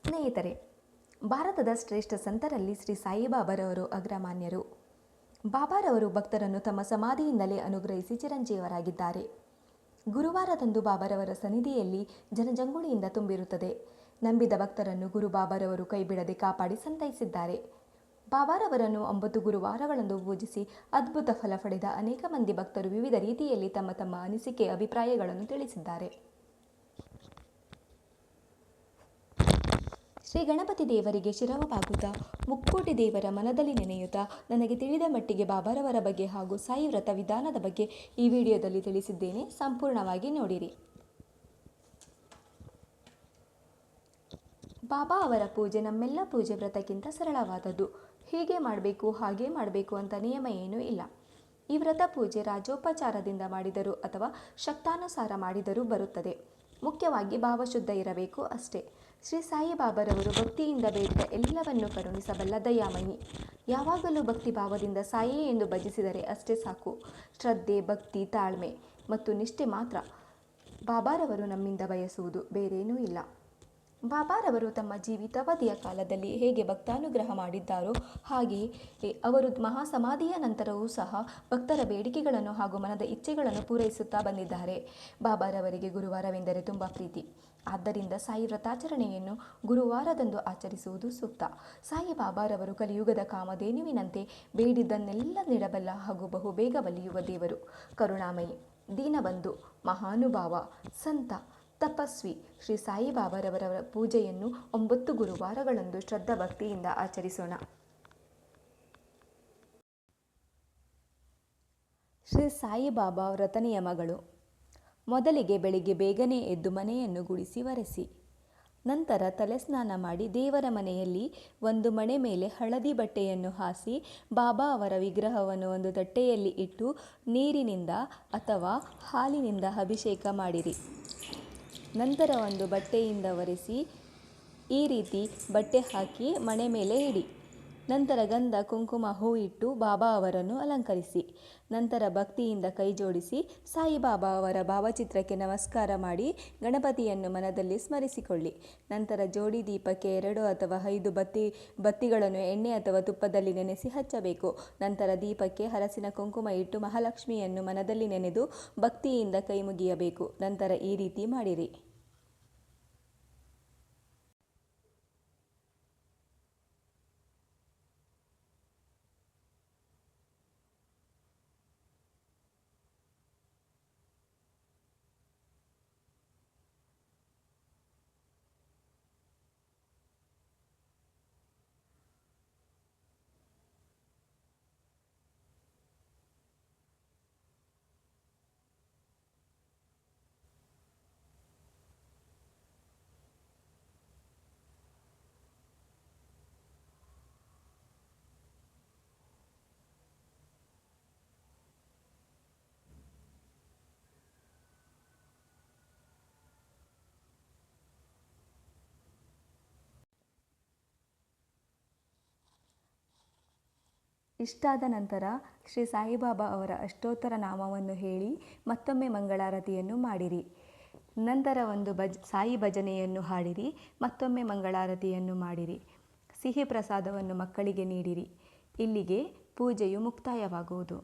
ಸ್ನೇಹಿತರೆ, ಭಾರತದ ಶ್ರೇಷ್ಠ ಸಂತರಲ್ಲಿ ಶ್ರೀ ಸಾಯಿಬಾಬಾರವರು ಅಗ್ರಮಾನ್ಯರು. ಬಾಬಾರವರು ಭಕ್ತರನ್ನು ತಮ್ಮ ಸಮಾಧಿಯಿಂದಲೇ ಅನುಗ್ರಹಿಸಿ ಚಿರಂಜೀವರಾಗಿದ್ದಾರೆ. ಗುರುವಾರದಂದು ಬಾಬಾರವರ ಸನ್ನಿಧಿಯಲ್ಲಿ ಜನಜಂಗುಳಿಯಿಂದ ತುಂಬಿರುತ್ತದೆ. ನಂಬಿದ ಭಕ್ತರನ್ನು ಗುರು ಬಾಬಾರವರು ಕೈಬಿಡದೆ ಕಾಪಾಡಿ ಸಂತೈಸಿದ್ದಾರೆ. ಬಾಬಾರವರನ್ನು 9 ಗುರುವಾರಗಳಂದು ಪೂಜಿಸಿ ಅದ್ಭುತ ಫಲ ಪಡೆದ ಅನೇಕ ಮಂದಿ ಭಕ್ತರು ವಿವಿಧ ರೀತಿಯಲ್ಲಿ ತಮ್ಮ ತಮ್ಮ ಅನಿಸಿಕೆ ಅಭಿಪ್ರಾಯಗಳನ್ನು ತಿಳಿಸಿದ್ದಾರೆ. ಶ್ರೀ ಗಣಪತಿ ದೇವರಿಗೆ ಶಿರವಾಗುತ್ತಾ ಮುಕ್ಕೋಟಿ ದೇವರ ಮನದಲ್ಲಿ ನೆನೆಯುತ್ತಾ ನನಗೆ ತಿಳಿದ ಮಟ್ಟಿಗೆ ಬಾಬಾರವರ ಬಗ್ಗೆ ಹಾಗೂ ಸಾಯಿ ವ್ರತ ವಿಧಾನದ ಬಗ್ಗೆ ಈ ವಿಡಿಯೋದಲ್ಲಿ ತಿಳಿಸಿದ್ದೇನೆ. ಸಂಪೂರ್ಣವಾಗಿ ನೋಡಿರಿ. ಬಾಬಾ ಅವರ ಪೂಜೆ ನಮ್ಮೆಲ್ಲ ಪೂಜೆ ವ್ರತಕ್ಕಿಂತ ಸರಳವಾದದ್ದು. ಹೀಗೆ ಮಾಡಬೇಕು ಹಾಗೆ ಮಾಡಬೇಕು ಅಂತ ನಿಯಮ ಏನೂ ಇಲ್ಲ. ಈ ವ್ರತ ಪೂಜೆ ರಾಜೋಪಚಾರದಿಂದ ಮಾಡಿದರೂ ಅಥವಾ ಶಕ್ತಾನುಸಾರ ಮಾಡಿದರೂ ಬರುತ್ತದೆ. ಮುಖ್ಯವಾಗಿ ಭಾವಶುದ್ಧ ಇರಬೇಕು ಅಷ್ಟೇ. ಶ್ರೀ ಸಾಯಿಬಾಬಾರವರು ಭಕ್ತಿಯಿಂದ ಬೇಡಿದ ಎಲ್ಲವನ್ನೂ ಕರುಣಿಸಬಲ್ಲ ದಯಾಮಯಿ. ಯಾವಾಗಲೂ ಭಕ್ತಿ ಭಾವದಿಂದ ಸಾಯಿ ಎಂದು ಭಜಿಸಿದರೆ ಅಷ್ಟೇ ಸಾಕು. ಶ್ರದ್ಧೆ, ಭಕ್ತಿ, ತಾಳ್ಮೆ ಮತ್ತು ನಿಷ್ಠೆ ಮಾತ್ರ ಬಾಬಾರವರು ನಮ್ಮಿಂದ ಬಯಸುವುದು, ಬೇರೇನೂ ಇಲ್ಲ. ಬಾಬಾರವರು ತಮ್ಮ ಜೀವಿತಾವಧಿಯ ಕಾಲದಲ್ಲಿ ಹೇಗೆ ಭಕ್ತಾನುಗ್ರಹ ಮಾಡಿದ್ದಾರೋ ಹಾಗೆಯೇ ಅವರು ಮಹಾಸಮಾಧಿಯ ನಂತರವೂ ಸಹ ಭಕ್ತರ ಬೇಡಿಕೆಗಳನ್ನು ಹಾಗೂ ಮನದ ಇಚ್ಛೆಗಳನ್ನು ಪೂರೈಸುತ್ತಾ ಬಂದಿದ್ದಾರೆ. ಬಾಬಾರವರಿಗೆ ಗುರುವಾರವೆಂದರೆ ತುಂಬ ಪ್ರೀತಿ. ಆದ್ದರಿಂದ ಸಾಯಿ ವ್ರತಾಚರಣೆಯನ್ನು ಗುರುವಾರದಂದು ಆಚರಿಸುವುದು ಸೂಕ್ತ. ಸಾಯಿ ಬಾಬಾರವರು ಕಲಿಯುಗದ ಕಾಮಧೇನುವಿನಂತೆ ಬೇಡಿದ್ದನ್ನೆಲ್ಲ ನೀಡಬಲ್ಲ ಹಾಗೂ ಬಹುಬೇಗ ಒಲಿಯುವ ದೇವರು, ಕರುಣಾಮಯಿ, ದೀನಬಂಧು, ಮಹಾನುಭಾವ, ಸಂತ, ತಪಸ್ವಿ ಶ್ರೀ ಸಾಯಿಬಾಬಾರವರ ಪೂಜೆಯನ್ನು 9 ಗುರುವಾರಗಳಂದು ಶ್ರದ್ಧಾ ಭಕ್ತಿಯಿಂದ ಆಚರಿಸೋಣ. ಶ್ರೀ ಸಾಯಿಬಾಬಾ ವ್ರತ ನಿಯಮಗಳು. ಮೊದಲಿಗೆ ಬೆಳಿಗ್ಗೆ ಬೇಗನೆ ಎದ್ದು ಮನೆಯನ್ನು ಗುಡಿಸಿ ಒರೆಸಿ, ನಂತರ ತಲೆಸ್ನಾನ ಮಾಡಿ ದೇವರ ಮನೆಯಲ್ಲಿ ಒಂದು ಮಣೆ ಮೇಲೆ ಹಳದಿ ಬಟ್ಟೆಯನ್ನು ಹಾಸಿ ಬಾಬಾ ಅವರ ವಿಗ್ರಹವನ್ನು ಒಂದು ತಟ್ಟೆಯಲ್ಲಿ ಇಟ್ಟು ನೀರಿನಿಂದ ಅಥವಾ ಹಾಲಿನಿಂದ ಅಭಿಷೇಕ ಮಾಡಿರಿ. ನಂತರ ಒಂದು ಬಟ್ಟೆಯಿಂದ ಒರೆಸಿ ಈ ರೀತಿ ಬಟ್ಟೆ ಹಾಕಿ ಮಣೆ ಮೇಲೆ ಇಡಿ. ನಂತರ ಗಂಧ, ಕುಂಕುಮ, ಹೂ ಇಟ್ಟು ಬಾಬಾ ಅವರನ್ನು ಅಲಂಕರಿಸಿ. ನಂತರ ಭಕ್ತಿಯಿಂದ ಕೈ ಜೋಡಿಸಿ ಸಾಯಿಬಾಬಾ ಅವರ ಭಾವಚಿತ್ರಕ್ಕೆ ನಮಸ್ಕಾರ ಮಾಡಿ ಗಣಪತಿಯನ್ನು ಮನದಲ್ಲಿ ಸ್ಮರಿಸಿಕೊಳ್ಳಿ. ನಂತರ ಜೋಡಿ ದೀಪಕ್ಕೆ 2 ಅಥವಾ 5 ಬತ್ತಿಗಳನ್ನು ಎಣ್ಣೆ ಅಥವಾ ತುಪ್ಪದಲ್ಲಿ ನೆನೆಸಿ ಹಚ್ಚಬೇಕು. ನಂತರ ದೀಪಕ್ಕೆ ಹರಸಿನ ಕುಂಕುಮ ಇಟ್ಟು ಮಹಾಲಕ್ಷ್ಮಿಯನ್ನು ಮನದಲ್ಲಿ ನೆನೆದು ಭಕ್ತಿಯಿಂದ ಕೈ ಮುಗಿಯಬೇಕು. ನಂತರ ಈ ರೀತಿ ಮಾಡಿರಿ. ಇಷ್ಟಾದ ನಂತರ ಶ್ರೀ ಸಾಯಿಬಾಬಾ ಅವರ ಅಷ್ಟೋತ್ತರ ನಾಮವನ್ನು ಹೇಳಿ ಮತ್ತೊಮ್ಮೆ ಮಂಗಳಾರತಿಯನ್ನು ಮಾಡಿರಿ. ನಂತರ ಒಂದು ಸಾಯಿ ಭಜನೆಯನ್ನು ಹಾಡಿರಿ. ಮತ್ತೊಮ್ಮೆ ಮಂಗಳಾರತಿಯನ್ನು ಮಾಡಿರಿ. ಸಿಹಿ ಪ್ರಸಾದವನ್ನು ಮಕ್ಕಳಿಗೆ ನೀಡಿರಿ. ಇಲ್ಲಿಗೆ ಪೂಜೆಯು ಮುಕ್ತಾಯವಾಗುವುದು.